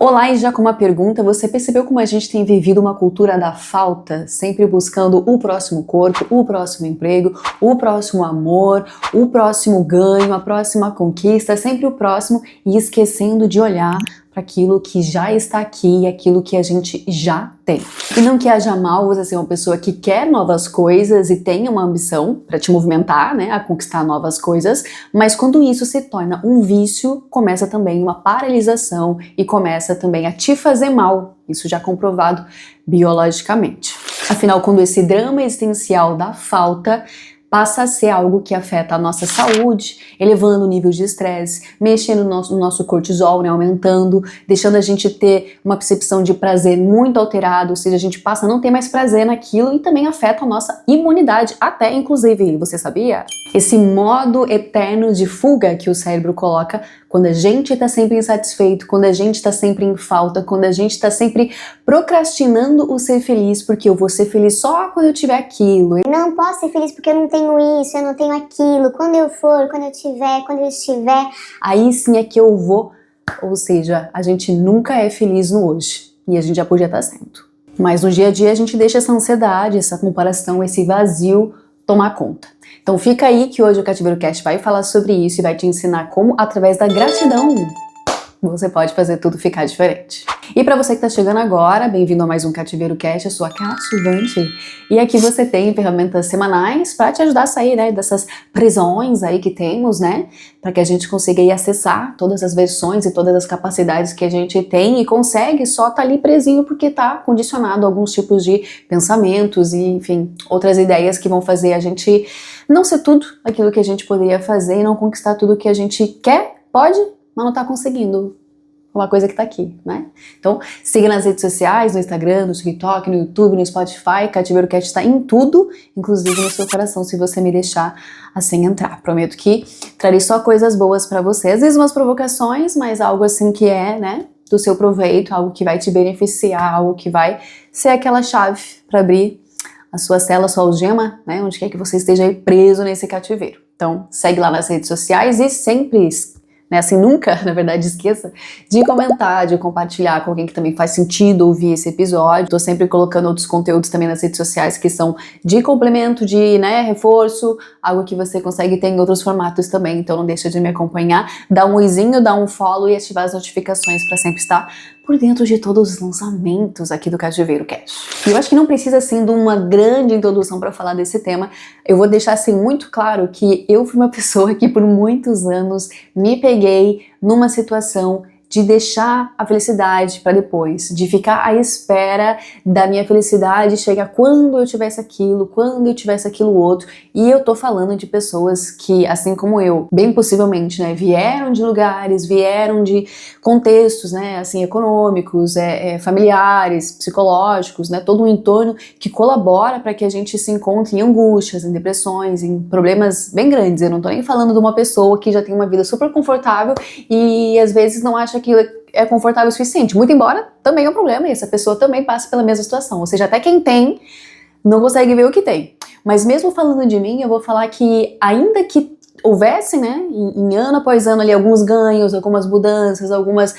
Olá, e já com uma pergunta, você percebeu como a gente tem vivido uma cultura da falta, sempre buscando o próximo corpo, o próximo emprego, o próximo amor, o próximo ganho, a próxima conquista, sempre o próximo e esquecendo de olhar para aquilo que já está aqui, aquilo que a gente já tem. E não que haja mal você ser uma pessoa que quer novas coisas e tenha uma ambição para te movimentar, né, a conquistar novas coisas, mas quando isso se torna um vício, começa também uma paralisação e começa também a te fazer mal, isso já comprovado biologicamente. Afinal, quando esse drama existencial da falta passa a ser algo que afeta a nossa saúde, elevando o nível de estresse, mexendo no nosso cortisol, né, aumentando, deixando a gente ter uma percepção de prazer muito alterada, ou seja, a gente passa a não ter mais prazer naquilo e também afeta a nossa imunidade, até inclusive, você sabia? Esse modo eterno de fuga que o cérebro coloca quando a gente está sempre insatisfeito, quando a gente está sempre em falta, quando a gente está sempre procrastinando o ser feliz, porque eu vou ser feliz só quando eu tiver aquilo. Eu não posso ser feliz porque eu não tenho isso, eu não tenho aquilo. Quando eu for, quando eu tiver, quando eu estiver, aí sim é que eu vou. Ou seja, a gente nunca é feliz no hoje. E a gente já podia estar sendo. Mas no dia a dia a gente deixa essa ansiedade, essa comparação, esse vazio tomar conta. Então fica aí que hoje o Cativeiro Cast vai falar sobre isso e vai te ensinar como, através da gratidão, você pode fazer tudo ficar diferente. E para você que está chegando agora, bem-vindo a mais um Cativeiro Cast, eu sou a Cativante. E aqui você tem ferramentas semanais para te ajudar a sair, né, dessas prisões aí que temos, né? Para que a gente consiga ir acessar todas as versões e todas as capacidades que a gente tem e consegue só estar ali presinho porque está condicionado a alguns tipos de pensamentos e, enfim, outras ideias que vão fazer a gente não ser tudo aquilo que a gente poderia fazer e não conquistar tudo que a gente quer, pode, mas não tá conseguindo. Uma coisa que tá aqui, né? Então, siga nas redes sociais, no Instagram, no TikTok, no YouTube, no Spotify. Cativeiro Cast tá em tudo, inclusive no seu coração, se você me deixar assim entrar. Prometo que trarei só coisas boas pra você. Às vezes umas provocações, mas algo assim que é, né, do seu proveito, algo que vai te beneficiar, algo que vai ser aquela chave pra abrir a sua cela, a sua algema, né, onde quer que você esteja aí preso nesse cativeiro. Então, segue lá nas redes sociais e sempre, né, assim, nunca, na verdade, esqueça de comentar, de compartilhar com alguém que também faz sentido ouvir esse episódio. Tô sempre colocando outros conteúdos também nas redes sociais que são de complemento, de, né, reforço, algo que você consegue ter em outros formatos também, então não deixa de me acompanhar, dá um oizinho, dá um follow e ativar as notificações para sempre estar por dentro de todos os lançamentos aqui do Cativeiro Cast. E eu acho que não precisa, assim, de uma grande introdução para falar desse tema. Eu vou deixar, assim, muito claro que eu fui uma pessoa que por muitos anos me peguei numa situação de deixar a felicidade para depois, de ficar à espera da minha felicidade chegar quando eu tivesse aquilo, quando eu tivesse aquilo outro. E eu tô falando de pessoas que, assim como eu, bem possivelmente, né, vieram de lugares, vieram de contextos, né, assim, econômicos, familiares, psicológicos, né, todo um entorno que colabora para que a gente se encontre em angústias, em depressões, em problemas bem grandes. Eu não tô nem falando de uma pessoa que já tem uma vida super confortável e às vezes não acha que é confortável o suficiente, muito embora também é um problema e essa pessoa também passa pela mesma situação, ou seja, até quem tem não consegue ver o que tem. Mas mesmo falando de mim, eu vou falar que ainda que houvesse, né, em ano após ano ali alguns ganhos, algumas mudanças, algumas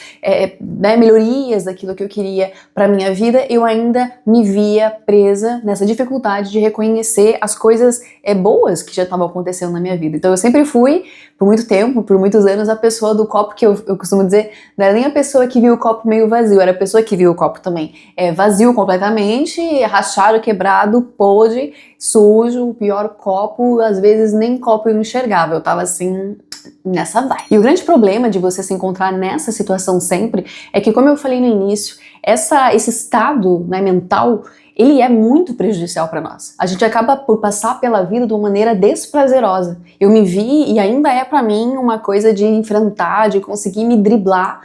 né, melhorias daquilo que eu queria para minha vida, eu ainda me via presa nessa dificuldade de reconhecer as coisas boas que já estavam acontecendo na minha vida. Então eu sempre fui, por muito tempo, por muitos anos, a pessoa do copo que eu costumo dizer, não era nem a pessoa que viu o copo meio vazio, era a pessoa que viu o copo também vazio completamente, rachado, quebrado, podre, sujo, o pior copo, às vezes nem copo eu enxergava, eu tava assim, nessa vibe. E o grande problema de você se encontrar nessa situação sempre é que, como eu falei no início, esse estado, né, mental, ele é muito prejudicial para nós. A gente acaba por passar pela vida de uma maneira desprazerosa. Eu me vi, e ainda é para mim, uma coisa de enfrentar, de conseguir me driblar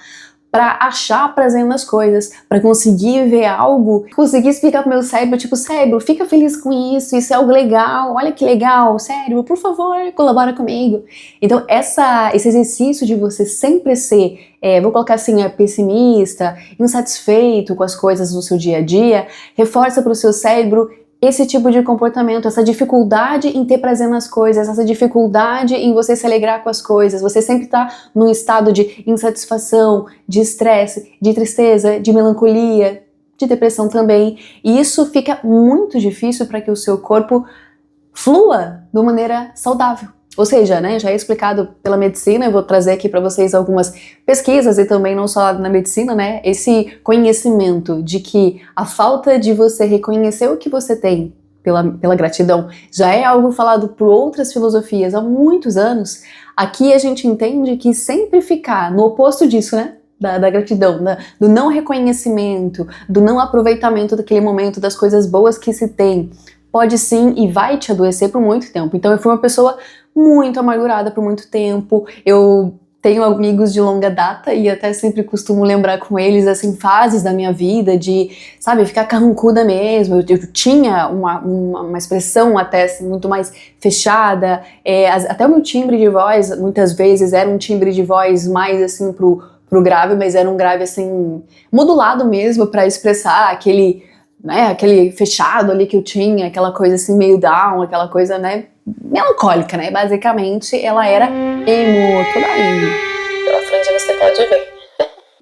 para achar prazer nas coisas, para conseguir ver algo, conseguir explicar pro meu cérebro, tipo, cérebro, fica feliz com isso é algo legal, olha que legal, cérebro, por favor, colabora comigo. Então esse exercício de você sempre ser, vou colocar assim, pessimista, insatisfeito com as coisas no seu dia a dia, reforça pro seu cérebro esse tipo de comportamento, essa dificuldade em ter prazer nas coisas, essa dificuldade em você se alegrar com as coisas, você sempre tá num estado de insatisfação, de estresse, de tristeza, de melancolia, de depressão também, e isso fica muito difícil para que o seu corpo flua de uma maneira saudável. Ou seja, né, já é explicado pela medicina, eu vou trazer aqui para vocês algumas pesquisas e também não só na medicina, né, esse conhecimento de que a falta de você reconhecer o que você tem pela gratidão já é algo falado por outras filosofias há muitos anos. Aqui a gente entende que sempre ficar no oposto disso, né, da gratidão, do não reconhecimento, do não aproveitamento daquele momento, das coisas boas que se tem, pode sim e vai te adoecer por muito tempo. Então eu fui uma pessoa muito amargurada por muito tempo, eu tenho amigos de longa data e até sempre costumo lembrar com eles, assim, fases da minha vida de, sabe, ficar carrancuda mesmo. Eu tinha uma expressão até assim, muito mais fechada, até o meu timbre de voz muitas vezes era um timbre de voz mais assim pro grave, mas era um grave assim, modulado mesmo para expressar aquele, né, aquele fechado ali que eu tinha, aquela coisa assim meio down, aquela coisa, né, melancólica, né, basicamente ela era emo, toda emo. Pela frente você pode ver.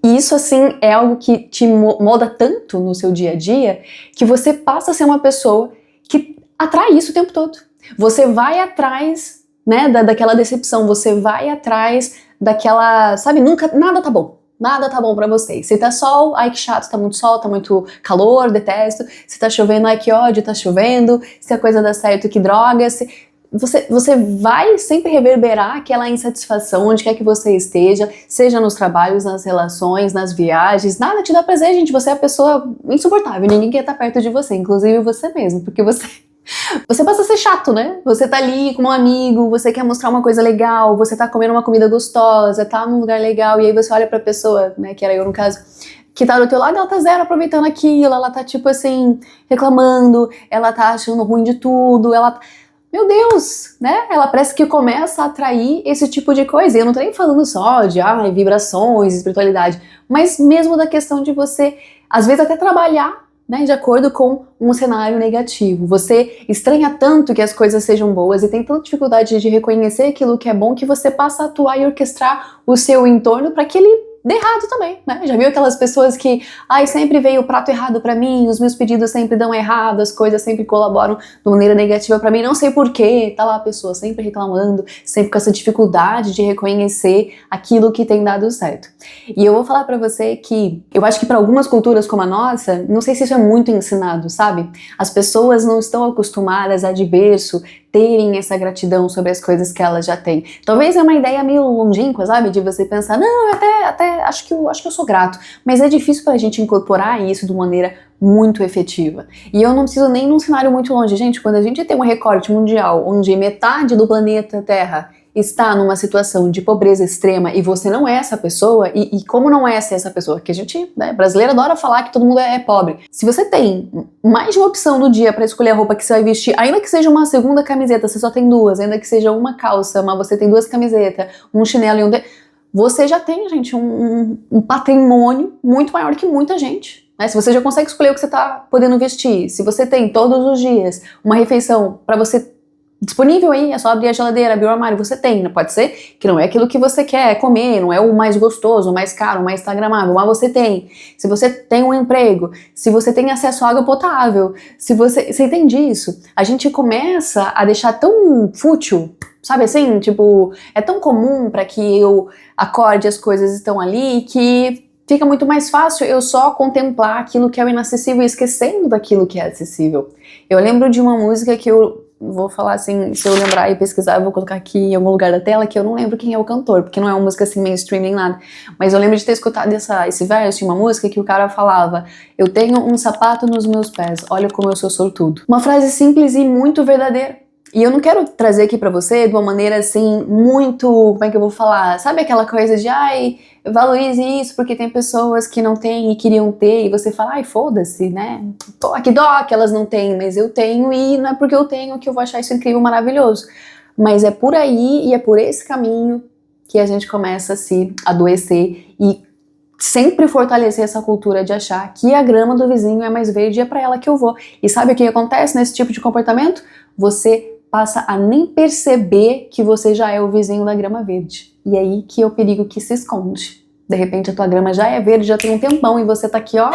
E isso assim é algo que te molda tanto no seu dia a dia, que você passa a ser uma pessoa que atrai isso o tempo todo. Você vai atrás, né, daquela decepção, você vai atrás daquela, sabe, nunca, nada tá bom. Nada tá bom pra você. Se tá sol, ai que chato, tá muito sol, tá muito calor, detesto. Se tá chovendo, ai que ódio, tá chovendo. Se a coisa dá certo, que droga. Você vai sempre reverberar aquela insatisfação onde quer que você esteja, seja nos trabalhos, nas relações, nas viagens. Nada te dá prazer, gente. Você é a pessoa insuportável. Ninguém quer estar perto de você, inclusive você mesmo, porque você passa a ser chato, né? Você tá ali com um amigo, você quer mostrar uma coisa legal, você tá comendo uma comida gostosa, tá num lugar legal, e aí você olha pra pessoa, né, que era eu no caso, que tá do teu lado, ela tá zero aproveitando aquilo, ela tá tipo assim, reclamando, ela tá achando ruim de tudo, meu Deus, né? Ela parece que começa a atrair esse tipo de coisa. E eu não tô nem falando só de vibrações, espiritualidade, mas mesmo da questão de você, às vezes até trabalhar, né, de acordo com um cenário negativo. Você estranha tanto que as coisas sejam boas e tem tanta dificuldade de reconhecer aquilo que é bom que você passa a atuar e orquestrar o seu entorno para que ele dê errado também, né? Já viu aquelas pessoas que, sempre veio o prato errado pra mim, os meus pedidos sempre dão errado, as coisas sempre colaboram de maneira negativa pra mim, não sei porquê, tá lá a pessoa sempre reclamando, sempre com essa dificuldade de reconhecer aquilo que tem dado certo. E eu vou falar pra você que eu acho que pra algumas culturas como a nossa, não sei se isso é muito ensinado, sabe? As pessoas não estão acostumadas a de berço terem essa gratidão sobre as coisas que elas já têm. Talvez é uma ideia meio longínqua, sabe? De você pensar, não, eu até acho que eu sou grato. Mas é difícil pra gente incorporar isso de maneira muito efetiva. E eu não preciso nem num cenário muito longe. Gente, quando a gente tem um recorte mundial onde metade do planeta Terra está numa situação de pobreza extrema e você não é essa pessoa, e como não é ser essa pessoa? Que a gente, né, brasileiro adora falar que todo mundo é pobre. Se você tem mais de uma opção no dia para escolher a roupa que você vai vestir, ainda que seja uma segunda camiseta, você só tem duas, ainda que seja uma calça, mas você tem duas camisetas, um chinelo e você já tem, gente, um patrimônio muito maior que muita gente. Né? Se você já consegue escolher o que você está podendo vestir, se você tem todos os dias uma refeição para você disponível aí, é só abrir a geladeira, abrir o armário, você tem, não pode ser que não é aquilo que você quer comer, não é o mais gostoso, o mais caro, o mais instagramável, mas você tem. Se você tem um emprego, se você tem acesso à água potável, se você entende isso, a gente começa a deixar tão fútil, sabe assim, tipo, é tão comum para que eu acorde, as coisas estão ali, que fica muito mais fácil eu só contemplar aquilo que é o inacessível e esquecendo daquilo que é acessível. Eu lembro de uma música que eu vou falar assim, se eu lembrar e pesquisar, eu vou colocar aqui em algum lugar da tela, que eu não lembro quem é o cantor, porque não é uma música assim mainstream nem nada, mas eu lembro de ter escutado esse verso em uma música que o cara falava: eu tenho um sapato nos meus pés, olha como eu sou sortudo. Uma frase simples e muito verdadeira. E eu não quero trazer aqui pra você de uma maneira assim, muito, como é que eu vou falar? Sabe aquela coisa de, valorize isso porque tem pessoas que não têm e queriam ter, e você fala, foda-se, né? Pô, que dó que elas não têm, mas eu tenho, e não é porque eu tenho que eu vou achar isso incrível, maravilhoso. Mas é por aí e é por esse caminho que a gente começa a se adoecer e sempre fortalecer essa cultura de achar que a grama do vizinho é mais verde e é pra ela que eu vou. E sabe o que acontece nesse tipo de comportamento? Você passa a nem perceber que você já é o vizinho da grama verde. E é aí que é o perigo que se esconde. De repente a tua grama já é verde, já tem um tempão e você tá aqui, ó,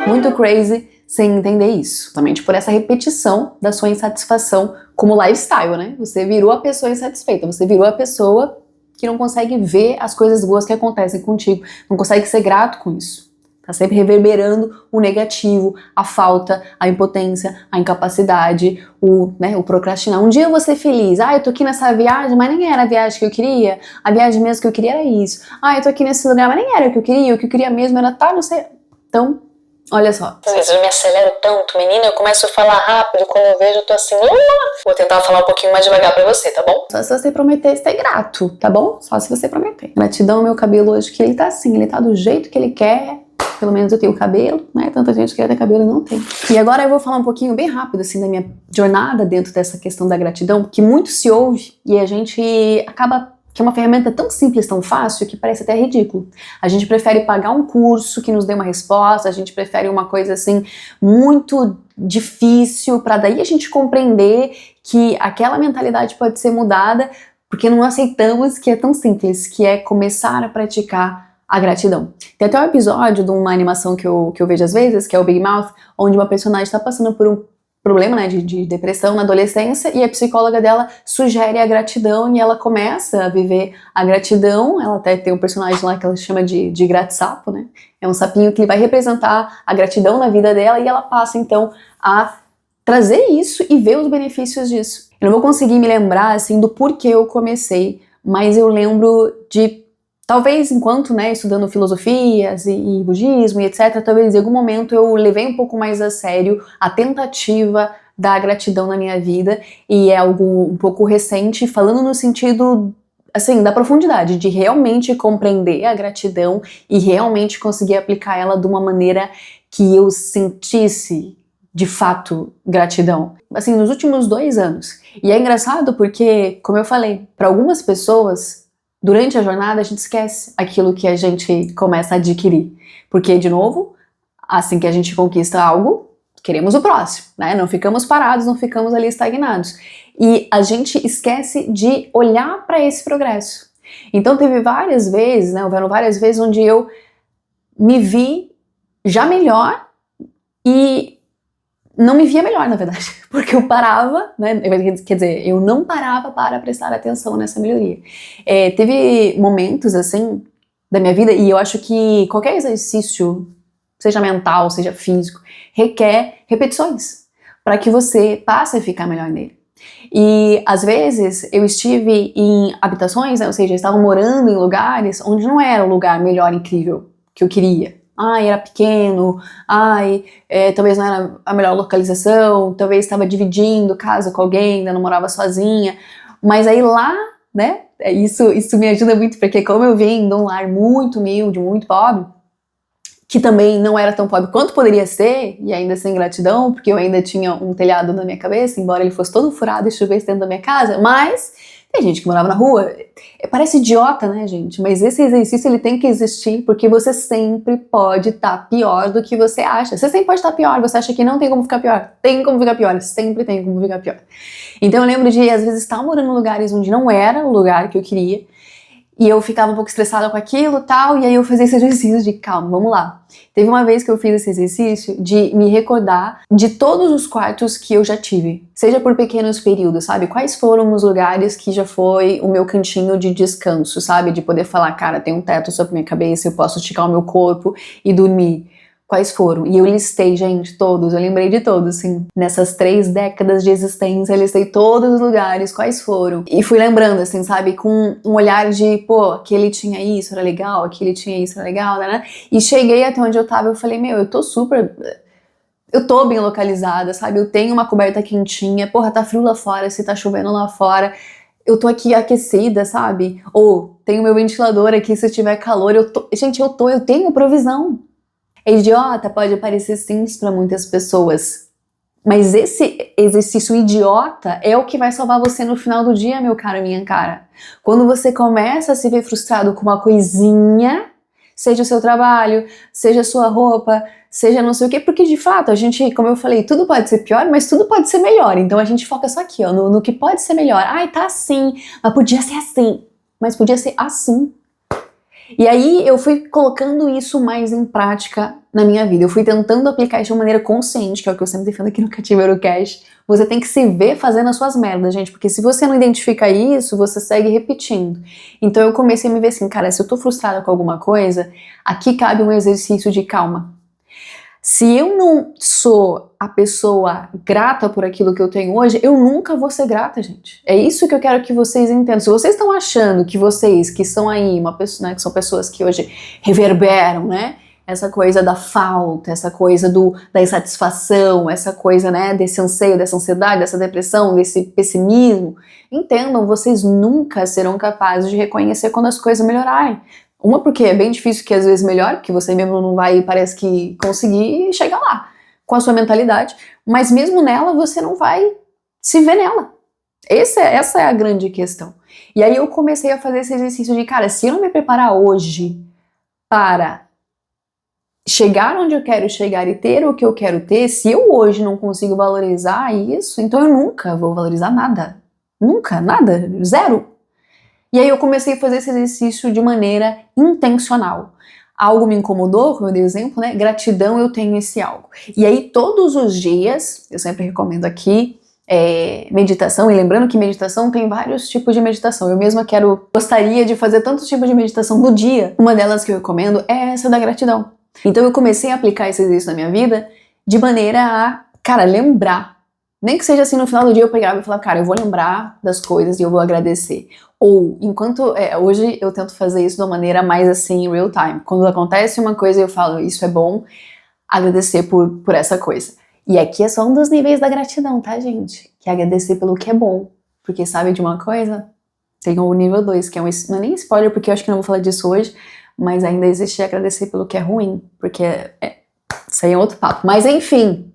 muito crazy, sem entender isso. Somente por essa repetição da sua insatisfação como lifestyle, né? Você virou a pessoa insatisfeita, você virou a pessoa que não consegue ver as coisas boas que acontecem contigo, não consegue ser grato com isso. Tá sempre reverberando o negativo, a falta, a impotência, a incapacidade, o procrastinar. Um dia eu vou ser feliz. Eu tô aqui nessa viagem, mas nem era a viagem que eu queria. A viagem mesmo que eu queria era isso. Eu tô aqui nesse lugar, mas nem era o que eu queria. O que eu queria mesmo era não sei. Então, olha só. Às vezes eu me acelero tanto, menina, eu começo a falar rápido, quando eu vejo eu tô assim, vou tentar falar um pouquinho mais devagar pra você, tá bom? Só se você prometer ser grato, tá bom? Só se você prometer. Gratidão ao meu cabelo hoje, que ele tá assim, ele tá do jeito que ele quer. Pelo menos eu tenho cabelo, né? Tanta gente quer ter cabelo e não tem. E agora eu vou falar um pouquinho bem rápido, assim, da minha jornada dentro dessa questão da gratidão, que muito se ouve e a gente acaba que é uma ferramenta tão simples, tão fácil, que parece até ridículo. A gente prefere pagar um curso que nos dê uma resposta, a gente prefere uma coisa, assim, muito difícil, para daí a gente compreender que aquela mentalidade pode ser mudada, porque não aceitamos que é tão simples, que é começar a praticar a gratidão. Tem até um episódio de uma animação que eu vejo às vezes, que é o Big Mouth, onde uma personagem está passando por um problema, né, de depressão na adolescência, e a psicóloga dela sugere a gratidão e ela começa a viver a gratidão. Ela até tem um personagem lá que ela chama de Grat-Sapo, né? É um sapinho que vai representar a gratidão na vida dela e ela passa então a trazer isso e ver os benefícios disso. Eu não vou conseguir me lembrar assim do porquê eu comecei, mas eu lembro de talvez enquanto, né, estudando filosofias e budismo e etc, talvez em algum momento eu levei um pouco mais a sério a tentativa da gratidão na minha vida, e é algo um pouco recente, falando no sentido, assim, da profundidade, de realmente compreender a gratidão e realmente conseguir aplicar ela de uma maneira que eu sentisse, de fato, gratidão. Assim, nos últimos 2 anos. E é engraçado porque, como eu falei, para algumas pessoas, durante a jornada a gente esquece aquilo que a gente começa a adquirir. Porque, de novo, assim que a gente conquista algo, queremos o próximo, né? Não ficamos parados, não ficamos ali estagnados. E a gente esquece de olhar para esse progresso. Então teve várias vezes, né? Houveram várias vezes onde eu me vi já melhor e não me via melhor, na verdade, porque eu parava, né, quer dizer, eu não parava para prestar atenção nessa melhoria. Teve momentos, assim, da minha vida, e eu acho que qualquer exercício, seja mental, seja físico, requer repetições, para que você passe a ficar melhor nele. E, às vezes, eu estive em habitações, né, ou seja, eu estava morando em lugares onde não era o lugar melhor, incrível, que eu queria. Era pequeno, talvez não era a melhor localização, talvez estava dividindo casa com alguém, ainda não morava sozinha, mas aí lá, né, isso me ajuda muito, porque como eu vim de um lar muito humilde, muito pobre, que também não era tão pobre quanto poderia ser, e ainda sem gratidão, porque eu ainda tinha um telhado na minha cabeça, embora ele fosse todo furado e chovesse dentro da minha casa, mas tem gente que morava na rua. Parece idiota, né, gente? Mas esse exercício ele tem que existir, porque você sempre pode estar pior do que você acha. Você sempre pode estar pior, você acha que não tem como ficar pior. Tem como ficar pior, sempre tem como ficar pior. Então eu lembro de, às vezes, estar morando em lugares onde não era o lugar que eu queria, e eu ficava um pouco estressada com aquilo e tal, e aí eu fazia esse exercício de calma, vamos lá. Teve uma vez que eu fiz esse exercício de me recordar de todos os quartos que eu já tive, seja por pequenos períodos, sabe? Quais foram os lugares que já foi o meu cantinho de descanso, sabe? De poder falar, cara, tem um teto sobre minha cabeça, eu posso esticar o meu corpo e dormir. Quais foram? E eu listei, gente, todos, eu lembrei de todos, assim, nessas 3 décadas de existência, eu listei todos os lugares, quais foram. E fui lembrando, assim, sabe, com um olhar de, pô, aquele tinha isso, era legal, aquele tinha isso, era legal, né? E cheguei até onde eu tava, eu falei, eu tô bem localizada, sabe, eu tenho uma coberta quentinha, porra, tá frio lá fora, se tá chovendo lá fora, eu tô aqui aquecida, sabe? Ou, tenho meu ventilador aqui, se tiver calor, eu tenho provisão. É idiota, pode parecer simples para muitas pessoas, mas esse exercício idiota é o que vai salvar você no final do dia, meu caro, minha cara. Quando você começa a se ver frustrado com uma coisinha, seja o seu trabalho, seja a sua roupa, seja não sei o quê, porque de fato a gente, como eu falei, tudo pode ser pior, mas tudo pode ser melhor, então a gente foca só aqui, ó, no que pode ser melhor. Ai, tá assim, mas podia ser assim, mas podia ser assim. E aí eu fui colocando isso mais em prática na minha vida, eu fui tentando aplicar isso de uma maneira consciente, que é o que eu sempre defendo aqui no Cativeiro Cash. Você tem que se ver fazendo as suas merdas, gente, porque se você não identifica isso, você segue repetindo. Então eu comecei a me ver assim, cara, se eu tô frustrada com alguma coisa, aqui cabe um exercício de calma. Se eu não sou a pessoa grata por aquilo que eu tenho hoje, eu nunca vou ser grata, gente. É isso que eu quero que vocês entendam. Se vocês estão achando que vocês, que são aí, uma pessoa, né, que são pessoas que hoje reverberam, né, essa coisa da falta, essa coisa da insatisfação, essa coisa, né, desse anseio, dessa ansiedade, dessa depressão, desse pessimismo, entendam, vocês nunca serão capazes de reconhecer quando as coisas melhorarem. Uma, porque é bem difícil que às vezes melhore, porque você mesmo não vai, parece que conseguir chegar lá com a sua mentalidade, mas mesmo nela você não vai se ver nela. Essa é a grande questão. E aí eu comecei a fazer esse exercício de, cara, se eu não me preparar hoje para chegar onde eu quero chegar e ter o que eu quero ter, se eu hoje não consigo valorizar isso, então eu nunca vou valorizar nada. Nunca, nada, zero. E aí eu comecei a fazer esse exercício de maneira intencional. Algo me incomodou, como eu dei exemplo, né? Gratidão, eu tenho esse algo. E aí todos os dias, eu sempre recomendo aqui, meditação, e lembrando que meditação tem vários tipos de meditação. Eu mesma gostaria de fazer tantos tipos de meditação no dia. Uma delas que eu recomendo é essa da gratidão. Então eu comecei a aplicar esse exercício na minha vida de maneira a, cara, lembrar. Nem que seja assim, no final do dia eu pegava e falava, cara, eu vou lembrar das coisas e eu vou agradecer. Ou, hoje eu tento fazer isso de uma maneira mais assim, real time. Quando acontece uma coisa eu falo, isso é bom, agradecer por essa coisa. E aqui é só um dos níveis da gratidão, tá, gente? Que é agradecer pelo que é bom. Porque sabe de uma coisa? Tem o nível 2, que não é nem spoiler, porque eu acho que não vou falar disso hoje, mas ainda existe agradecer pelo que é ruim, porque isso aí é outro papo. Mas enfim,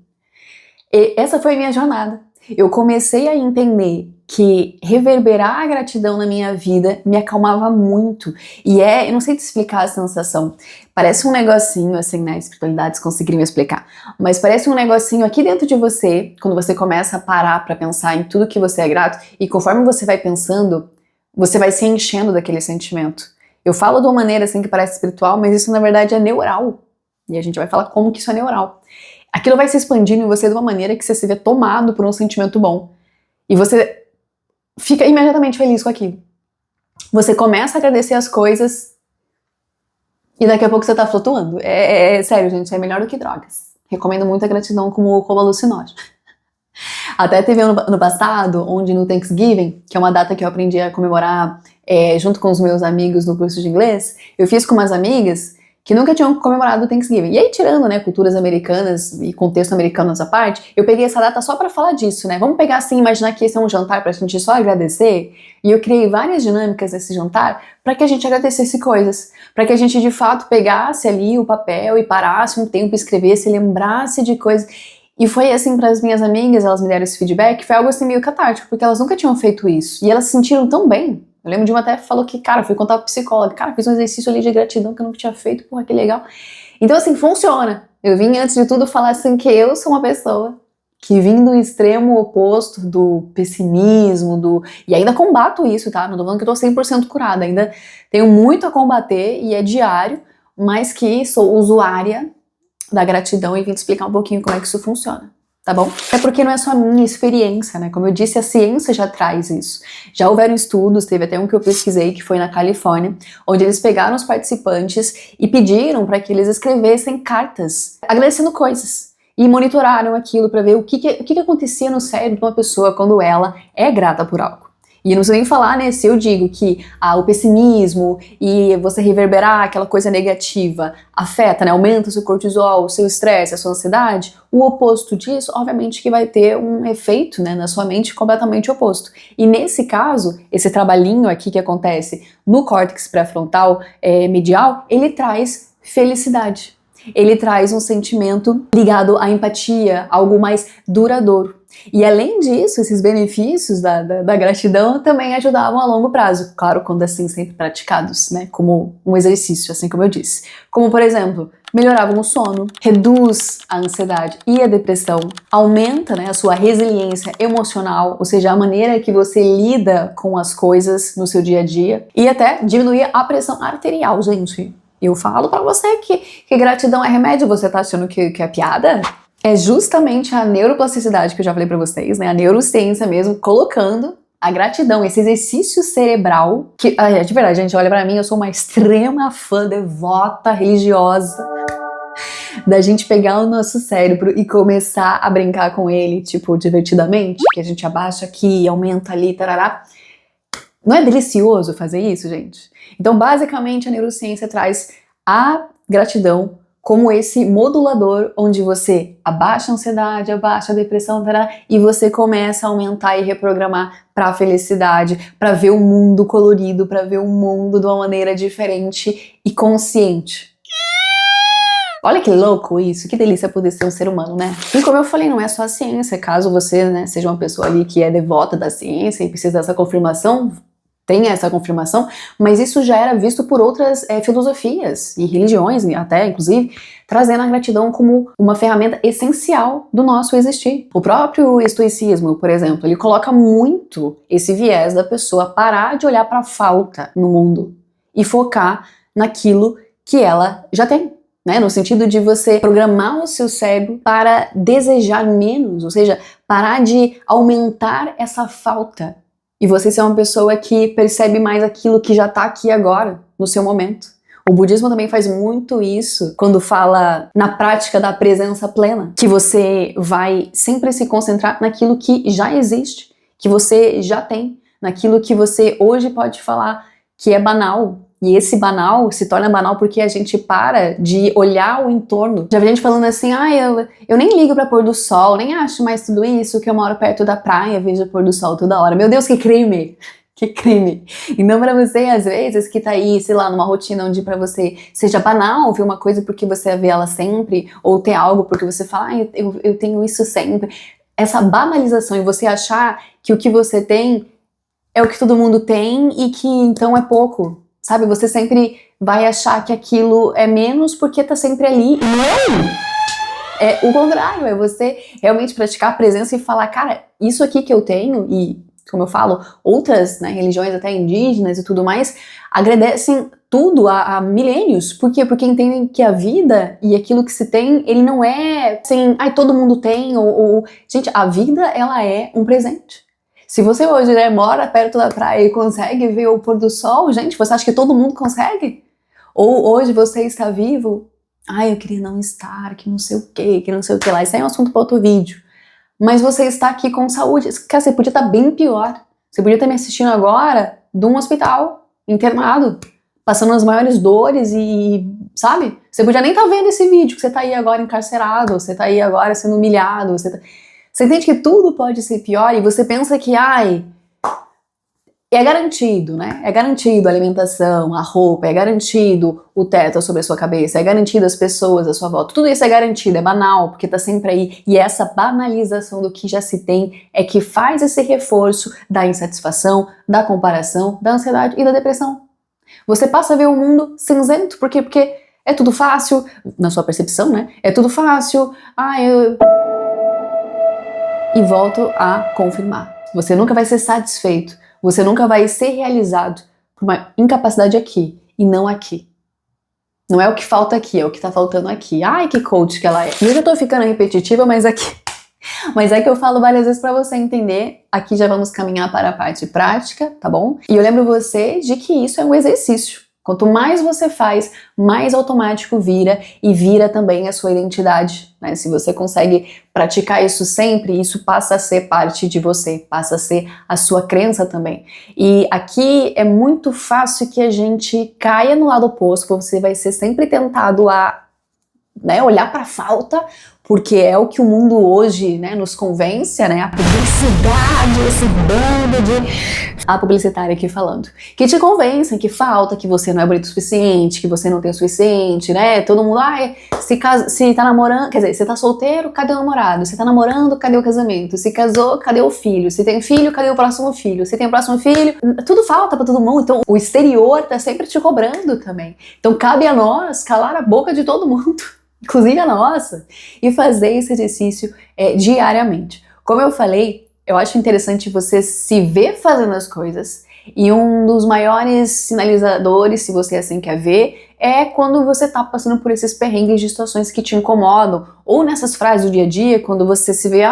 essa foi a minha jornada. Eu comecei a entender que reverberar a gratidão na minha vida me acalmava muito. E eu não sei te explicar a sensação. Parece um negocinho, assim, né? Espiritualidades conseguiriam explicar. Mas parece um negocinho aqui dentro de você, quando você começa a parar pra pensar em tudo que você é grato, e conforme você vai pensando, você vai se enchendo daquele sentimento. Eu falo de uma maneira assim que parece espiritual, mas isso na verdade é neural. E a gente vai falar como que isso é neural. Aquilo vai se expandindo em você de uma maneira que você se vê tomado por um sentimento bom. E você fica imediatamente feliz com aquilo. Você começa a agradecer as coisas e daqui a pouco você tá flutuando. Sério, gente, é melhor do que drogas. Recomendo muito a gratidão como alucinógeno. Até teve ano passado, onde no Thanksgiving, que é uma data que eu aprendi a comemorar junto com os meus amigos no curso de inglês, eu fiz com umas amigas que nunca tinham comemorado o Thanksgiving. E aí, tirando, né, culturas americanas e contexto americano nessa parte, eu peguei essa data só pra falar disso, né? Vamos pegar assim, imaginar que esse é um jantar pra gente só agradecer. E eu criei várias dinâmicas nesse jantar pra que a gente agradecesse coisas. Pra que a gente, de fato, pegasse ali o papel e parasse um tempo, escrevesse, lembrasse de coisas. E foi assim para as minhas amigas, elas me deram esse feedback, foi algo assim meio catártico, porque elas nunca tinham feito isso. E elas se sentiram tão bem. Eu lembro de uma até falou que, cara, fui contar pra psicóloga, cara, fiz um exercício ali de gratidão que eu nunca tinha feito, porra, que legal. Então, assim, funciona. Eu vim, antes de tudo, falar assim que eu sou uma pessoa que vim do extremo oposto do pessimismo, e ainda combato isso, tá? Não tô falando que eu tô 100% curada, ainda tenho muito a combater e é diário, mas que sou usuária da gratidão e vim te explicar um pouquinho como é que isso funciona. Tá bom? É porque não é só a minha experiência, né? Como eu disse, a ciência já traz isso. Já houveram estudos, teve até um que eu pesquisei, que foi na Califórnia, onde eles pegaram os participantes e pediram para que eles escrevessem cartas agradecendo coisas. E monitoraram aquilo para ver o que acontecia no cérebro de uma pessoa quando ela é grata por algo. E eu não sei nem falar, né, se eu digo que o pessimismo e você reverberar aquela coisa negativa afeta, né, aumenta o seu cortisol, o seu estresse, a sua ansiedade, o oposto disso, obviamente que vai ter um efeito, né, na sua mente completamente oposto. E nesse caso, esse trabalhinho aqui que acontece no córtex pré-frontal medial, ele traz felicidade. Ele traz um sentimento ligado à empatia, algo mais duradouro. E além disso, esses benefícios da gratidão também ajudavam a longo prazo. Claro, quando assim sempre praticados, né? Como um exercício, assim como eu disse. Como, por exemplo, melhoravam o sono, reduz a ansiedade e a depressão, aumenta, né, a sua resiliência emocional, ou seja, a maneira que você lida com as coisas no seu dia a dia, e até diminuía a pressão arterial, gente. Eu falo pra você que gratidão é remédio, você tá achando que é piada? É justamente a neuroplasticidade que eu já falei pra vocês, né? A neurociência mesmo, colocando a gratidão, esse exercício cerebral, que, de verdade, gente, olha pra mim, eu sou uma extrema fã, devota, religiosa, da gente pegar o nosso cérebro e começar a brincar com ele, tipo, divertidamente, que a gente abaixa aqui, aumenta ali, tarará. Não é delicioso fazer isso, gente? Então, basicamente, a neurociência traz a gratidão como esse modulador onde você abaixa a ansiedade, abaixa a depressão, e você começa a aumentar e reprogramar para a felicidade, para ver o mundo colorido, para ver o mundo de uma maneira diferente e consciente. Olha que louco isso, que delícia poder ser um ser humano, né? E como eu falei, não é só a ciência, caso você, né, seja uma pessoa ali que é devota da ciência e precisa dessa confirmação, tenha essa confirmação, mas isso já era visto por outras filosofias e religiões, até inclusive, trazendo a gratidão como uma ferramenta essencial do nosso existir. O próprio estoicismo, por exemplo, ele coloca muito esse viés da pessoa parar de olhar para a falta no mundo e focar naquilo que ela já tem. Né? No sentido de você programar o seu cérebro para desejar menos, ou seja, parar de aumentar essa falta e você ser uma pessoa que percebe mais aquilo que já está aqui agora, no seu momento. O budismo também faz muito isso quando fala na prática da presença plena, que você vai sempre se concentrar naquilo que já existe, que você já tem, naquilo que você hoje pode falar que é banal. E esse banal se torna banal porque a gente para de olhar o entorno. Já vi gente falando assim, eu nem ligo pra pôr do sol, nem acho mais tudo isso, que eu moro perto da praia, vejo o pôr do sol toda hora. Meu Deus, que crime! Que crime! Então pra você, às vezes, que tá aí, sei lá, numa rotina onde pra você seja banal ver uma coisa porque você vê ela sempre, ou ter algo porque você fala, eu tenho isso sempre. Essa banalização e você achar que o que você tem é o que todo mundo tem e que então é pouco. Sabe, você sempre vai achar que aquilo é menos porque tá sempre ali. Não! É o contrário, é você realmente praticar a presença e falar, cara, isso aqui que eu tenho, e como eu falo, outras, né, religiões até indígenas e tudo mais, agradecem tudo há milênios. Por quê? Porque entendem que a vida e aquilo que se tem, ele não é assim, todo mundo tem, Gente, a vida, ela é um presente. Se você hoje, né, mora perto da praia e consegue ver o pôr do sol, gente, você acha que todo mundo consegue? Ou hoje você está vivo? Eu queria não estar, que não sei o que lá. Isso aí é um assunto para outro vídeo. Mas você está aqui com saúde. Cara, você podia estar bem pior. Você podia estar me assistindo agora de um hospital, internado, passando as maiores dores e, sabe? Você podia nem estar vendo esse vídeo, que você está aí agora encarcerado, você está aí agora sendo humilhado, Você entende que tudo pode ser pior e você pensa que, é garantido, né? É garantido a alimentação, a roupa, é garantido o teto sobre a sua cabeça, é garantido as pessoas à sua volta. Tudo isso é garantido, é banal, porque tá sempre aí. E essa banalização do que já se tem é que faz esse reforço da insatisfação, da comparação, da ansiedade e da depressão. Você passa a ver o mundo cinzento, por quê? Porque é tudo fácil, na sua percepção, né? É tudo fácil, E volto a confirmar. Você nunca vai ser satisfeito. Você nunca vai ser realizado por uma incapacidade aqui e não aqui. Não é o que falta aqui, é o que tá faltando aqui. Que coach que ela é. E eu já tô ficando repetitiva, mas é que eu falo várias vezes pra você entender. Aqui já vamos caminhar para a parte prática, tá bom? E eu lembro você de que isso é um exercício. Quanto mais você faz, mais automático vira e vira também a sua identidade, né? Se você consegue praticar isso sempre, isso passa a ser parte de você, passa a ser a sua crença também. E aqui é muito fácil que a gente caia no lado oposto, você vai ser sempre tentado a, né, olhar para a falta porque é o que o mundo hoje, né, nos convence, né, a publicidade, esse bando de... A publicitária aqui falando, que te convencem que falta, que você não é bonito o suficiente, que você não tem o suficiente, né, todo mundo, se tá namorando, quer dizer, se tá solteiro, cadê o namorado? Se tá namorando, cadê o casamento? Se casou, cadê o filho? Se tem filho, cadê o próximo filho? Se tem o próximo filho, tudo falta pra todo mundo, então o exterior tá sempre te cobrando também. Então cabe a nós calar a boca de todo mundo, inclusive a nossa, e fazer esse exercício diariamente. Como eu falei, eu acho interessante você se ver fazendo as coisas, e um dos maiores sinalizadores, se você assim quer ver, é quando você tá passando por esses perrengues de situações que te incomodam, ou nessas frases do dia a dia, quando você se vê,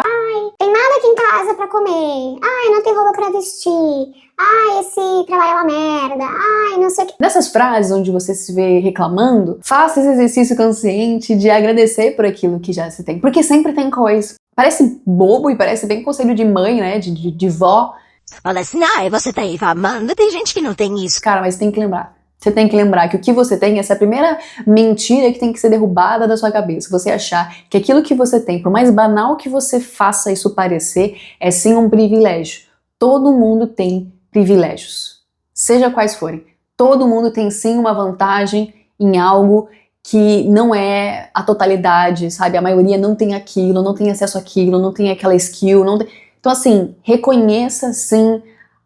Tem nada aqui em casa pra comer. Ai, não tem roupa pra vestir. Ai, esse trabalho é uma merda. Ai, não sei o que. Nessas frases onde você se vê reclamando, faça esse exercício consciente de agradecer por aquilo que já se tem, porque sempre tem coisa. Parece bobo e parece bem conselho de mãe, né, de vó. Fala assim, você tá infamando, tem gente que não tem isso. Cara, mas tem que lembrar. Você tem que lembrar que o que você tem, essa é a primeira mentira que tem que ser derrubada da sua cabeça. Você achar que aquilo que você tem, por mais banal que você faça isso parecer, é sim um privilégio. Todo mundo tem privilégios, seja quais forem. Todo mundo tem sim uma vantagem em algo que não é a totalidade, sabe? A maioria não tem aquilo, não tem acesso àquilo, não tem aquela skill, não tem... Então assim, reconheça sim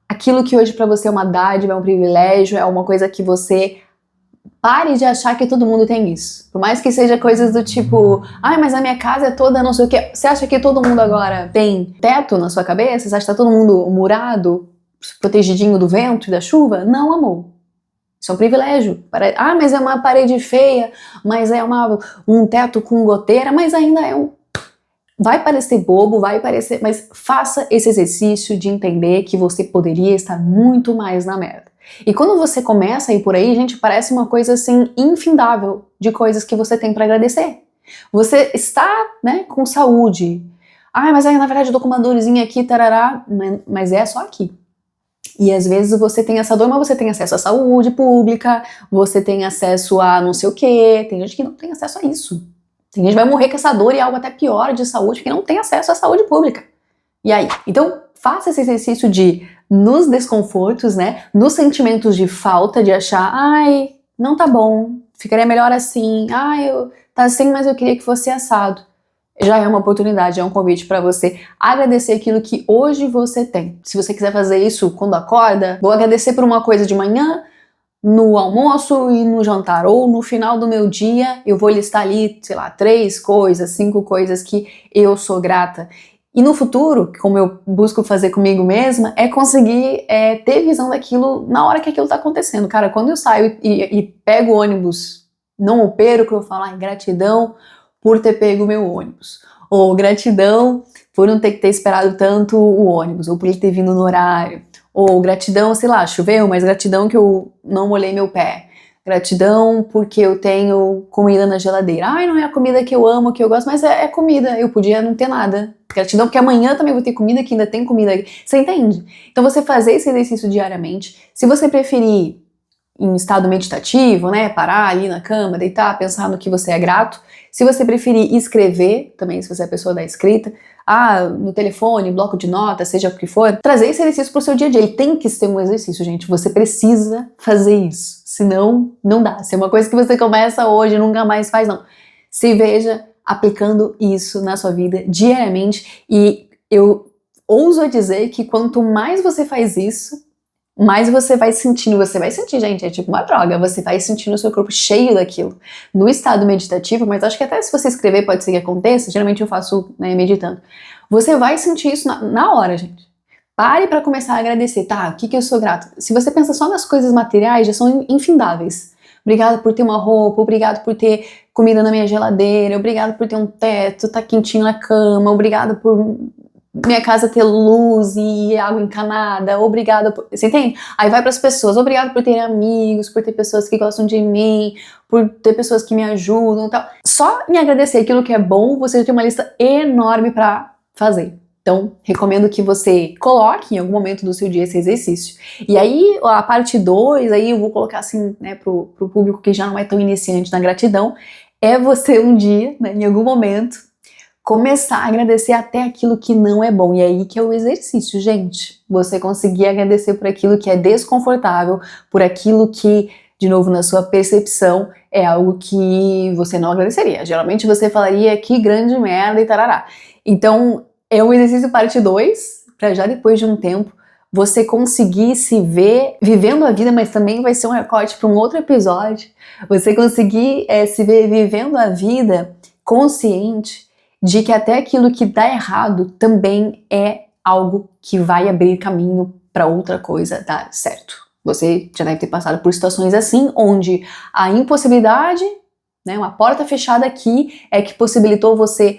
aquilo que hoje pra você é uma dádiva, é um privilégio, é uma coisa que você... Pare de achar que todo mundo tem isso. Por mais que seja coisas do tipo, mas a minha casa é toda não sei o que. Você acha que todo mundo agora tem teto na sua cabeça? Você acha que tá todo mundo murado, protegidinho do vento e da chuva? Não, amor. Isso é um privilégio. Mas é uma parede feia, mas é um teto com goteira, mas ainda é um... Vai parecer bobo, vai parecer... Mas faça esse exercício de entender que você poderia estar muito mais na merda. E quando você começa a ir por aí, gente, parece uma coisa assim infindável de coisas que você tem pra agradecer. Você está, né, com saúde. Mas aí na verdade eu tô com uma dorzinha aqui, tarará, mas é só aqui. E às vezes você tem essa dor, mas você tem acesso à saúde pública, você tem acesso a não sei o quê, tem gente que não tem acesso a isso. Tem gente que vai morrer com essa dor e algo até pior de saúde, porque não tem acesso à saúde pública. E aí? Então, faça esse exercício de, nos desconfortos, né, nos sentimentos de falta, de achar, não tá bom, ficaria melhor assim, tá assim, mas eu queria que fosse assado. Já é uma oportunidade, é um convite para você agradecer aquilo que hoje você tem. Se você quiser fazer isso quando acorda, vou agradecer por uma coisa de manhã, no almoço e no jantar, ou no final do meu dia, eu vou listar ali, sei lá, 3 coisas, 5 coisas que eu sou grata. E no futuro, como eu busco fazer comigo mesma, é conseguir ter visão daquilo na hora que aquilo tá acontecendo. Cara, quando eu saio e pego o ônibus, não o perco, eu falo, gratidão por ter pego o meu ônibus. Ou gratidão por não ter que ter esperado tanto o ônibus, ou por ele ter vindo no horário. Ou gratidão, sei lá, choveu, mas gratidão que eu não molhei meu pé. Gratidão porque eu tenho comida na geladeira. Não é a comida que eu amo, que eu gosto, mas é comida. Eu podia não ter nada. Gratidão porque amanhã também vou ter comida, que ainda tem comida. Você entende? Então você fazer esse exercício diariamente. Se você preferir em estado meditativo, né, parar ali na cama, deitar, pensar no que você é grato. Se você preferir escrever, também se você é a pessoa da escrita, no telefone, bloco de notas, seja o que for, trazer esse exercício pro seu dia a dia. Ele tem que ser um exercício, gente. Você precisa fazer isso. Senão, não dá. Se é uma coisa que você começa hoje e nunca mais faz, não. Se veja aplicando isso na sua vida diariamente. E eu ouso dizer que quanto mais você faz isso, mais você vai sentindo, gente, é tipo uma droga, você vai sentindo o seu corpo cheio daquilo, no estado meditativo, mas acho que até se você escrever pode ser que aconteça, geralmente eu faço, né, meditando, você vai sentir isso na hora, gente. Pare pra começar a agradecer, o que eu sou grato? Se você pensa só nas coisas materiais, já são infindáveis. Obrigado por ter uma roupa, obrigado por ter comida na minha geladeira, obrigado por ter um teto, tá quentinho na cama, obrigado por minha casa ter luz e água encanada, obrigada por... Você entende? Aí vai pras pessoas, obrigado por ter amigos, por ter pessoas que gostam de mim, por ter pessoas que me ajudam e tal. Só em agradecer aquilo que é bom, você já tem uma lista enorme pra fazer. Então, recomendo que você coloque em algum momento do seu dia esse exercício. E aí, a parte 2, aí eu vou colocar assim, né, pro público que já não é tão iniciante na gratidão, é você um dia, né, em algum momento, começar a agradecer até aquilo que não é bom. E aí que é o exercício, gente. Você conseguir agradecer por aquilo que é desconfortável, por aquilo que, de novo, na sua percepção, é algo que você não agradeceria. Geralmente você falaria que grande merda e tarará. Então, é um exercício parte 2, para já depois de um tempo, você conseguir se ver vivendo a vida, mas também vai ser um recorte para um outro episódio. Você conseguir se ver vivendo a vida consciente de que até aquilo que dá errado também é algo que vai abrir caminho para outra coisa dar certo. Você já deve ter passado por situações assim, onde a impossibilidade, né, uma porta fechada aqui, é que possibilitou você,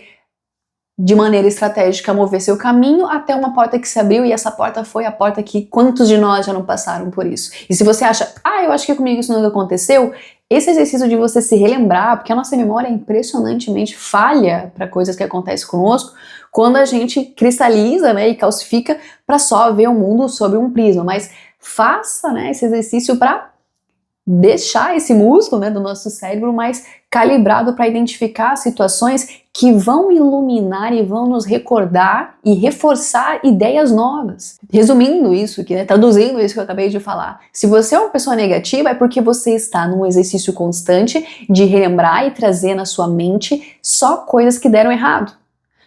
de maneira estratégica, mover seu caminho até uma porta que se abriu, e essa porta foi a porta que quantos de nós já não passaram por isso? E se você acha, eu acho que comigo isso nunca aconteceu, esse exercício de você se relembrar, porque a nossa memória é impressionantemente falha para coisas que acontecem conosco, quando a gente cristaliza, né, e calcifica para só ver o mundo sob um prisma, mas faça, né, esse exercício para deixar esse músculo, né, do nosso cérebro mais calibrado para identificar situações que vão iluminar e vão nos recordar e reforçar ideias novas. Resumindo isso, traduzindo isso que eu acabei de falar, se você é uma pessoa negativa é porque você está num exercício constante de relembrar e trazer na sua mente só coisas que deram errado,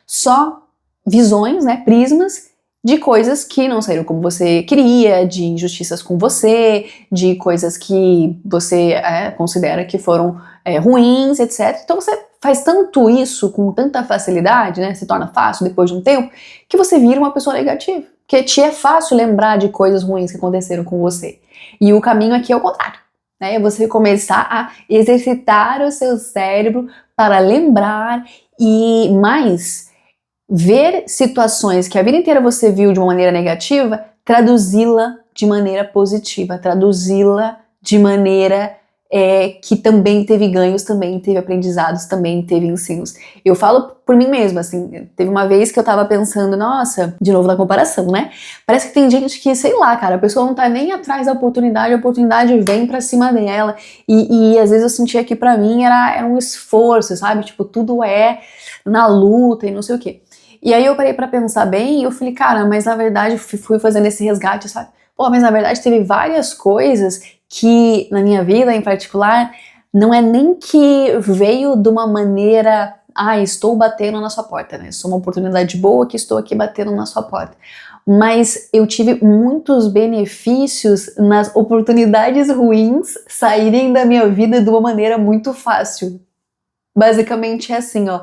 só visões, né, prismas de coisas que não saíram como você queria, de injustiças com você, de coisas que você considera que foram ruins, etc. Então você faz tanto isso com tanta facilidade, né, se torna fácil depois de um tempo, que você vira uma pessoa negativa. Porque te é fácil lembrar de coisas ruins que aconteceram com você. E o caminho aqui é o contrário, né, é você começar a exercitar o seu cérebro para lembrar e mais ver situações que a vida inteira você viu de uma maneira negativa, traduzi-la de maneira positiva, traduzi-la de maneira que também teve ganhos, também teve aprendizados, também teve ensinos. Eu falo por mim mesma, assim, teve uma vez que eu tava pensando, nossa, de novo na comparação, né? Parece que tem gente que, sei lá, cara, a pessoa não tá nem atrás da oportunidade, a oportunidade vem pra cima dela, e às vezes eu sentia que pra mim era um esforço, sabe? Tipo, tudo é na luta e não sei o quê. E aí eu parei pra pensar bem e eu falei, cara, mas na verdade fui fazendo esse resgate, sabe? Pô, mas na verdade teve várias coisas que na minha vida em particular não é nem que veio de uma maneira, estou batendo na sua porta, né? Sou uma oportunidade boa que estou aqui batendo na sua porta. Mas eu tive muitos benefícios nas oportunidades ruins saírem da minha vida de uma maneira muito fácil. Basicamente é assim, ó.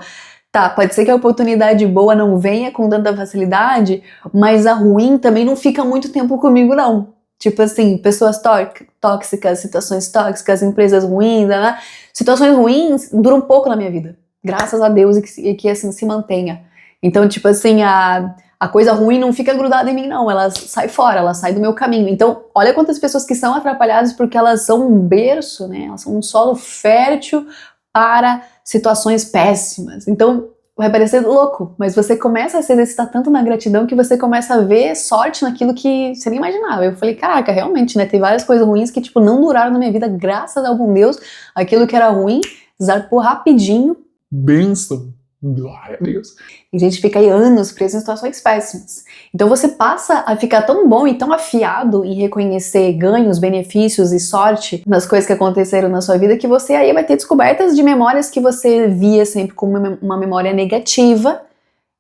Tá, pode ser que a oportunidade boa não venha com tanta facilidade, mas a ruim também não fica muito tempo comigo, não. Tipo assim, pessoas tóxicas, situações tóxicas, empresas ruins, né? Situações ruins duram pouco na minha vida. Graças a Deus e que assim se mantenha. Então, tipo assim, a coisa ruim não fica grudada em mim, não. Ela sai fora, ela sai do meu caminho. Então, olha quantas pessoas que são atrapalhadas porque elas são um berço, né? Elas são um solo fértil para situações péssimas. Então, vai parecer louco, mas você começa a se exercitar tanto na gratidão que você começa a ver sorte naquilo que você nem imaginava. Eu falei, caraca, realmente, né? Tem várias coisas ruins que, tipo, não duraram na minha vida, graças a algum Deus. Aquilo que era ruim, zarpou rapidinho. Bênção. Glória a Deus. E a gente fica aí anos preso em situações péssimas. Então você passa a ficar tão bom e tão afiado em reconhecer ganhos, benefícios e sorte nas coisas que aconteceram na sua vida que você aí vai ter descobertas de memórias que você via sempre como uma memória negativa.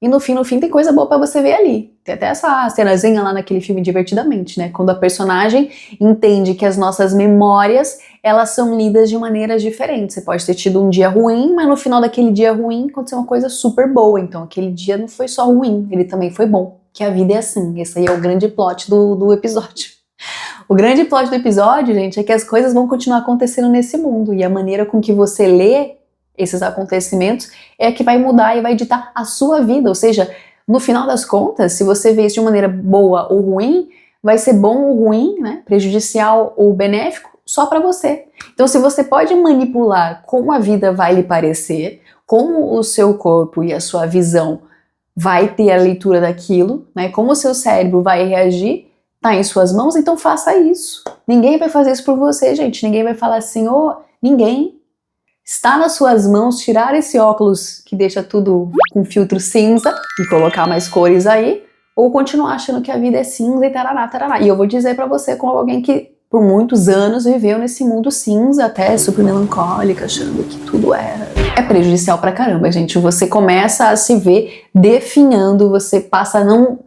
E no fim tem coisa boa pra você ver ali. Tem até essa cenazinha lá naquele filme Divertidamente, né? Quando a personagem entende que as nossas memórias, elas são lidas de maneiras diferentes. Você pode ter tido um dia ruim, mas no final daquele dia ruim aconteceu uma coisa super boa. Então aquele dia não foi só ruim, ele também foi bom. Que a vida é assim. Esse aí é o grande plot do episódio. O grande plot do episódio, gente, é que as coisas vão continuar acontecendo nesse mundo. E a maneira com que você lê esses acontecimentos é que vai mudar e vai ditar a sua vida, ou seja, no final das contas, se você vê isso de maneira boa ou ruim, vai ser bom ou ruim, né, prejudicial ou benéfico, só para você. Então se você pode manipular como a vida vai lhe parecer, como o seu corpo e a sua visão vai ter a leitura daquilo, né, como o seu cérebro vai reagir, tá em suas mãos, então faça isso. Ninguém vai fazer isso por você, gente, ninguém vai falar assim, ninguém. Está nas suas mãos tirar esse óculos que deixa tudo com filtro cinza e colocar mais cores aí, ou continuar achando que a vida é cinza e taraná, taraná. E eu vou dizer pra você, como alguém que por muitos anos viveu nesse mundo cinza, até super melancólica, achando que tudo é prejudicial pra caramba, gente. Você começa a se ver definhando, você passa a não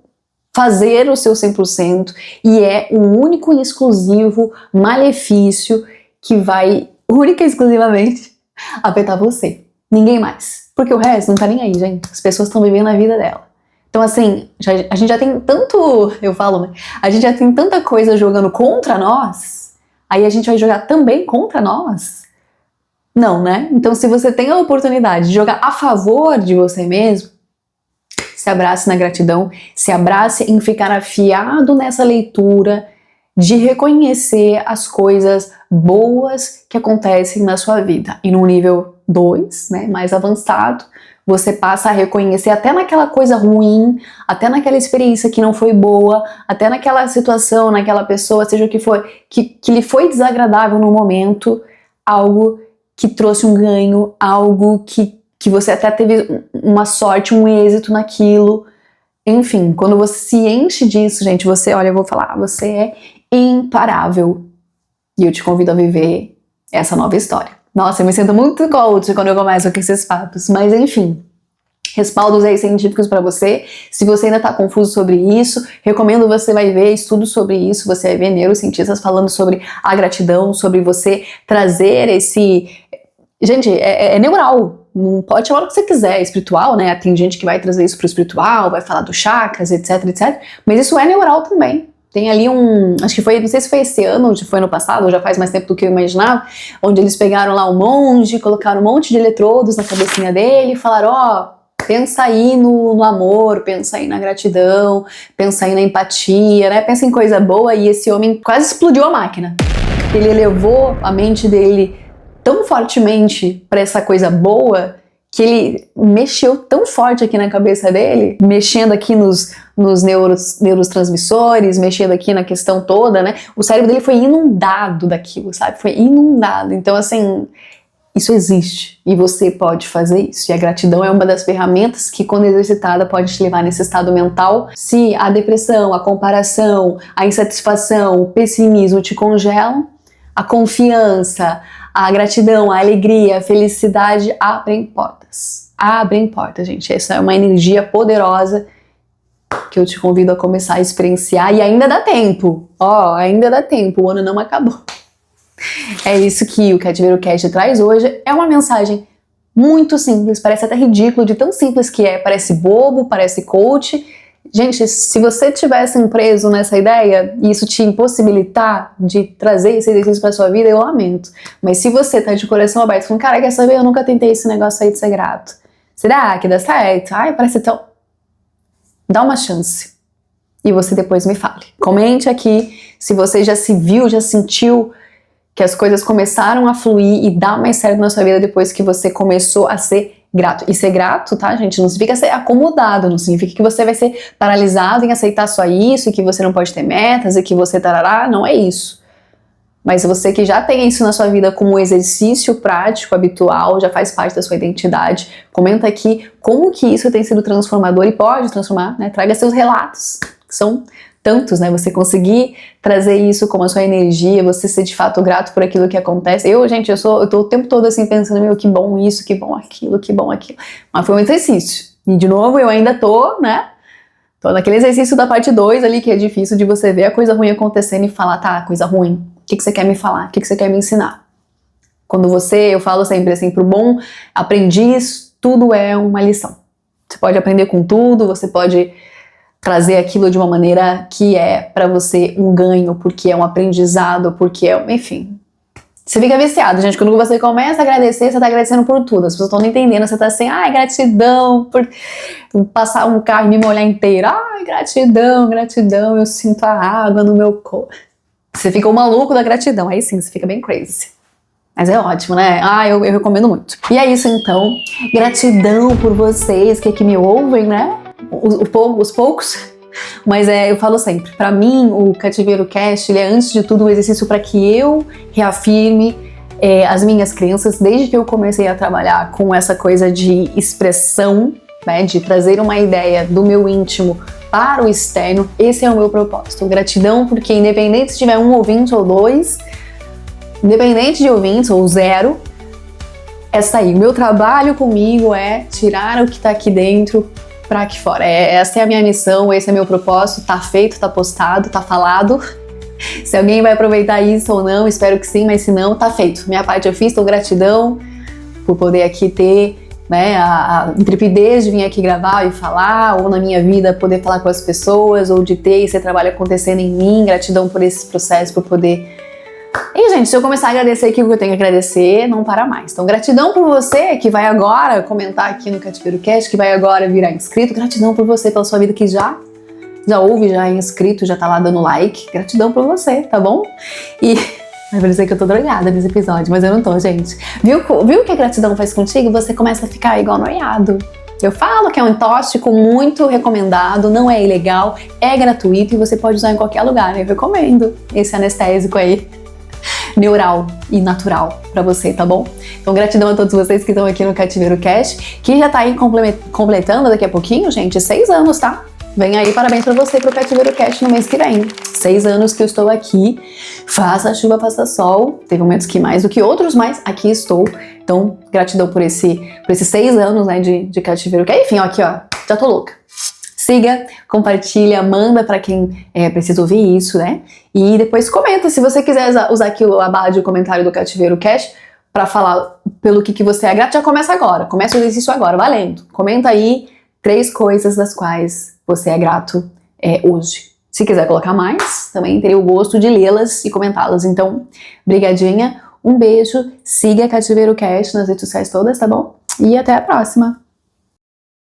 fazer o seu 100% e é o único e exclusivo malefício que vai, única e exclusivamente, afetar você. Ninguém mais. Porque o resto não tá nem aí, gente. As pessoas estão vivendo a vida dela. Então, assim, a gente já tem tanto, eu falo, né? A gente já tem tanta coisa jogando contra nós, aí a gente vai jogar também contra nós? Não, né? Então, se você tem a oportunidade de jogar a favor de você mesmo, se abrace na gratidão, se abrace em ficar afiado nessa leitura de reconhecer as coisas boas que acontecem na sua vida. E no nível 2, né, mais avançado, você passa a reconhecer até naquela coisa ruim, até naquela experiência que não foi boa, até naquela situação, naquela pessoa, seja o que for, que lhe foi desagradável no momento, algo que trouxe um ganho, algo que você até teve uma sorte, um êxito naquilo. Enfim, quando você se enche disso, gente, você, olha, eu vou falar, você é imparável. E eu te convido a viver essa nova história. Nossa, eu me sinto muito coach quando eu começo com esses papos, mas enfim, respaldos aí científicos para você. Se você ainda tá confuso sobre isso, recomendo você vai ver estudos sobre isso, você vai ver neurocientistas falando sobre a gratidão, sobre você trazer esse... Gente, é neural, não pode chamar o que você quiser, espiritual, né? Tem gente que vai trazer isso pro espiritual, vai falar dos chakras, etc, etc, mas isso é neural também. Tem ali acho que foi, não sei se foi esse ano ou se foi ano passado, ou já faz mais tempo do que eu imaginava, onde eles pegaram lá um monge, colocaram um monte de eletrodos na cabecinha dele e falaram, ó, pensa aí no amor, pensa aí na gratidão, pensa aí na empatia, né? Pensa em coisa boa, e esse homem quase explodiu a máquina. Ele elevou a mente dele tão fortemente para essa coisa boa que ele mexeu tão forte aqui na cabeça dele, mexendo aqui nos neurotransmissores, mexendo aqui na questão toda, né? O cérebro dele foi inundado daquilo, sabe? Foi inundado. Então, assim, isso existe e você pode fazer isso. E a gratidão é uma das ferramentas que, quando exercitada, pode te levar nesse estado mental. Se a depressão, a comparação, a insatisfação, o pessimismo te congelam, a confiança, a gratidão, a alegria, a felicidade abrem portas. Abrem portas, gente. Essa é uma energia poderosa que eu te convido a começar a experienciar, e ainda dá tempo. Ó, ainda dá tempo, o ano não acabou. É isso que o Cativeiro Cast traz hoje. É uma mensagem muito simples, parece até ridículo de tão simples que é. Parece bobo, parece coach. Gente, se você tivesse preso nessa ideia e isso te impossibilitar de trazer esse exercício pra sua vida, eu lamento. Mas se você tá de coração aberto, falando, cara, quer saber? Eu nunca tentei esse negócio aí de ser grato. Será que dá certo? Ai, parece tão... Dá uma chance. E você depois me fale. Comente aqui se você já se viu, já sentiu que as coisas começaram a fluir e dar mais certo na sua vida depois que você começou a ser grato. E ser grato, tá, gente, não significa ser acomodado, não significa que você vai ser paralisado em aceitar só isso, e que você não pode ter metas, e que você tarará, não é isso. Mas você que já tem isso na sua vida como um exercício prático, habitual, já faz parte da sua identidade, comenta aqui como que isso tem sido transformador e pode transformar, né? Traga seus relatos, que são tantos, né? Você conseguir trazer isso como a sua energia, você ser de fato grato por aquilo que acontece. Eu tô o tempo todo assim pensando, meu, que bom isso, que bom aquilo, que bom aquilo. Mas foi um exercício. E de novo, eu ainda tô, né? Tô naquele exercício da parte 2 ali, que é difícil de você ver a coisa ruim acontecendo e falar, tá, coisa ruim, o que você quer me falar? O que você quer me ensinar? Quando eu falo sempre assim, pro bom aprendiz, tudo é uma lição. Você pode aprender com tudo, você pode trazer aquilo de uma maneira que é pra você um ganho, porque é um aprendizado, porque é, enfim. Você fica viciado, gente, quando você começa a agradecer, você tá agradecendo por tudo, as pessoas estão não entendendo, você tá assim, ai, gratidão por passar um carro e me molhar inteiro, ai, gratidão, gratidão, eu sinto a água no meu corpo. Você fica um maluco da gratidão, aí sim, você fica bem crazy. Mas é ótimo, né? Eu recomendo muito. E é isso então, gratidão por vocês que aqui me ouvem, né? Os poucos, mas eu falo sempre, pra mim o Cativeiro Cast, ele é antes de tudo um exercício para que eu reafirme as minhas crenças, desde que eu comecei a trabalhar com essa coisa de expressão, né, de trazer uma ideia do meu íntimo para o externo, esse é o meu propósito. Gratidão, porque independente se tiver um ouvinte ou dois, independente de ouvintes ou zero, essa aí, o meu trabalho comigo é tirar o que tá aqui dentro pra aqui fora. Essa é a minha missão, esse é meu propósito, tá feito, tá postado, tá falado. Se alguém vai aproveitar isso ou não, espero que sim, mas se não, tá feito. Minha parte eu fiz, então gratidão por poder aqui ter, né, a intrepidez de vir aqui gravar e falar, ou na minha vida poder falar com as pessoas, ou de ter esse trabalho acontecendo em mim, gratidão por esse processo, por poder... E, gente, se eu começar a agradecer aqui o que eu tenho que agradecer, não para mais. Então, gratidão por você que vai agora comentar aqui no Cativeiro Cast, que vai agora virar inscrito, gratidão por você, pela sua vida que já ouve, já é inscrito, já tá lá dando like, gratidão por você, tá bom? E... vai parecer que eu tô drogada nesse episódio, mas eu não tô, gente. Viu o que a gratidão faz contigo? Você começa a ficar igual noiado. Eu falo que é um tóxico muito recomendado, não é ilegal, é gratuito e você pode usar em qualquer lugar. Eu recomendo esse anestésico aí, neural e natural pra você, tá bom? Então, gratidão a todos vocês que estão aqui no Cativeiro Cast, que já tá aí completando daqui a pouquinho, gente, 6 anos, tá? Vem aí, parabéns pra você pro Cativeiro Cast no mês que vem. 6 anos que eu estou aqui, faça chuva, faça sol, teve momentos que mais do que outros, mas aqui estou. Então, gratidão por esses 6 anos, né, de Cativeiro Cast. Enfim, ó, aqui, ó, já tô louca. Siga, compartilha, manda pra quem precisa ouvir isso, né? E depois comenta, se você quiser usar aqui a barra de comentário do Cativeiro Cast pra falar pelo que você é grato, já começa agora, começa o exercício agora, valendo. Comenta aí 3 coisas das quais você é grato hoje. Se quiser colocar mais, também terei o gosto de lê-las e comentá-las. Então, brigadinha, um beijo, siga Cativeiro Cast nas redes sociais todas, tá bom? E até a próxima!